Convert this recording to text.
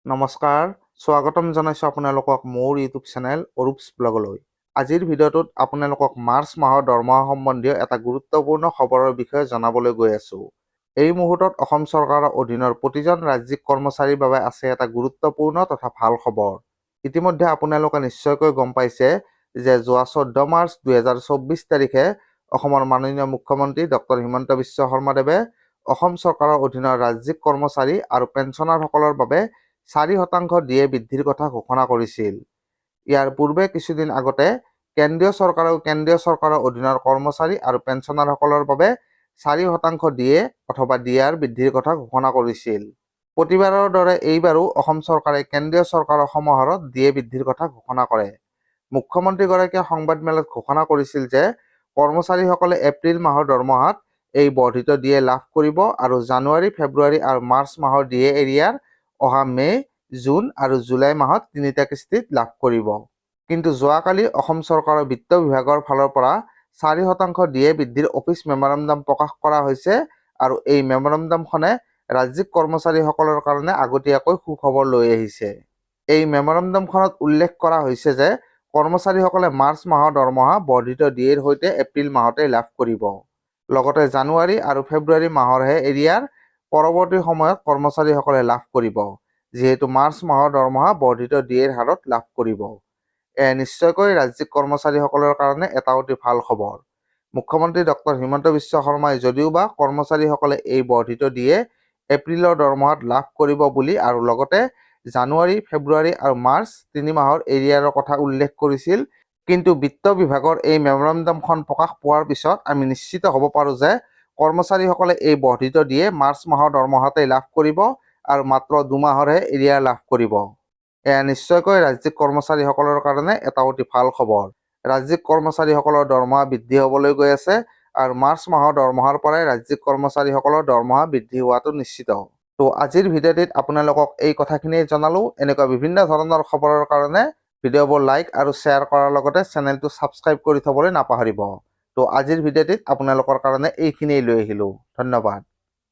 নমস্কাৰ, স্বাগতম জনাইছোঁ আপোনালোকক মোৰ ইউটিউব চেনেল অৰূপছ ব্লগলৈ। আজিৰ ভিডিঅ'টোত আপোনালোকক মাৰ্চ মাহৰ দৰমহা সম্বন্ধীয় এটা গুৰুত্বপূৰ্ণ খবৰৰ বিষয়ে জনাবলৈ গৈ আছোঁ। এই মুহূৰ্তত অসম চৰকাৰৰ অধীনৰ প্ৰতিজন ৰাজ্যিক কৰ্মচাৰীৰ বাবে আছে এটা গুৰুত্বপূৰ্ণ তথা ভাল খবৰ। ইতিমধ্যে আপোনালোকে নিশ্চয়কৈ গম পাইছে যে যোৱা 14 মাৰ্চ 2024 তাৰিখে অসমৰ মাননীয় মুখ্যমন্ত্ৰী ডক্টৰ হিমন্ত বিশ্ব শৰ্মাদেৱে অসম চৰকাৰৰ অধীনৰ ৰাজ্যিক কৰ্মচাৰী আৰু পেঞ্চনাৰসকলৰ বাবে 4% ডিএ বৃদ্ধিৰ কথা ঘোষণা কৰিছিল। ইয়াৰ পূৰ্বে কিছুদিন আগতে কেন্দ্ৰীয় চৰকাৰৰ অধীনৰ কৰ্মচাৰী আৰু পেঞ্চনাৰসকলৰ বাবে 4% ডিএ অথবা ডিআৰ বৃদ্ধিৰ কথা ঘোষণা কৰিছিল। প্ৰতিবাৰৰ দৰে এইবাৰো অসম চৰকাৰে কেন্দ্ৰীয় চৰকাৰৰ সমাহাৰত ডিএ বৃদ্ধিৰ কথা ঘোষণা কৰে। মুখ্যমন্ত্ৰীগৰাকীয়ে সংবাদমেলত ঘোষণা কৰিছিল যে কৰ্মচাৰীসকলে এপ্ৰিল মাহৰ দৰমহাত এই বৰ্ধিত ডিএ লাভ কৰিব আৰু জানুৱাৰী, ফেব্ৰুৱাৰী আৰু মাৰ্চ মাহৰ ডিএ এৰিয়াৰ অহা মে', জুন আৰু জুলাই মাহত 3টা কিস্তিত লাভ কৰিব। কিন্তু যোৱাকালি অসম চৰকাৰৰ বিত্ত বিভাগৰ ফালৰ পৰা 4% ডিএ বৃদ্ধিৰ অফিচ মেমৰেণ্ডাম প্ৰকাশ কৰা হৈছে আৰু এই মেমৰেণ্ডামখনে ৰাজ্যিক কৰ্মচাৰীসকলৰ কাৰণে আগতীয়াকৈ সুখবৰ লৈ আহিছে। এই মেমৰেণ্ডামখনত উল্লেখ কৰা হৈছে যে কৰ্মচাৰীসকলে মাৰ্চ মাহৰ দৰমহা বৰ্ধিত ডিএৰ সৈতে এপ্ৰিল মাহতে লাভ কৰিব। লগতে জানুৱাৰী আৰু ফেব্ৰুৱাৰী মাহৰহে এৰিয়াৰ পৰৱৰ্তী সময়ত কৰ্মচাৰীসকলে লাভ কৰিব, যিহেতু মাৰ্চ মাহৰ দৰমহা বৰ্ধিত ডিএৰ হাৰত লাভ কৰিব। এয়া নিশ্চয়কৈ ৰাজ্যিক কৰ্মচাৰীসকলৰ কাৰণে এটা অতি ভাল খবৰ। মুখ্যমন্ত্ৰী ডক্টৰ হিমন্ত বিশ্ব শৰ্মাই যদিওবা কৰ্মচাৰীসকলে এই বৰ্ধিত ডিএ এপ্ৰিলৰ দৰমহাত লাভ কৰিব বুলি আৰু লগতে জানুৱাৰী, ফেব্ৰুৱাৰী আৰু মাৰ্চ 3 মাহৰ এৰিয়াৰৰ কথা উল্লেখ কৰিছিল, কিন্তু বিত্ত বিভাগৰ এই মেমৰেণ্ডামখন প্ৰকাশ পোৱাৰ পিছত আমি নিশ্চিত হ'ব পাৰোঁ যে কৰ্মচাৰীসকলে এই বৰ্ধিত ডিএ মাৰ্চ মাহৰ দৰমহাতেই লাভ কৰিব আৰু মাত্ৰ 2 মাহৰহে এৰিয়াৰ লাভ কৰিব। এয়া নিশ্চয়কৈ ৰাজ্যিক কৰ্মচাৰীসকলৰ কাৰণে এটা অতি ভাল খবৰ। ৰাজ্যিক কৰ্মচাৰীসকলৰ দৰমহা বৃদ্ধি হ'বলৈ গৈ আছে আৰু মাৰ্চ মাহৰ দৰমহাৰ পৰাই ৰাজ্যিক কৰ্মচাৰীসকলৰ দৰমহা বৃদ্ধি হোৱাটো নিশ্চিত। তো আজিৰ ভিডিঅ'টিত আপোনালোকক এই কথাখিনিয়ে জনালোঁ। এনেকুৱা বিভিন্ন ধৰণৰ খবৰৰ কাৰণে ভিডিঅ'বোৰ লাইক আৰু শ্বেয়াৰ কৰাৰ লগতে চেনেলটো ছাবস্ক্ৰাইব কৰি থ'বলৈ নাপাহৰিব। তো আজিৰ ভিডিঅ'টিত আপোনালোকৰ কাৰণে এইখিনিয়ে লৈ আহিলোঁ। ধন্যবাদ।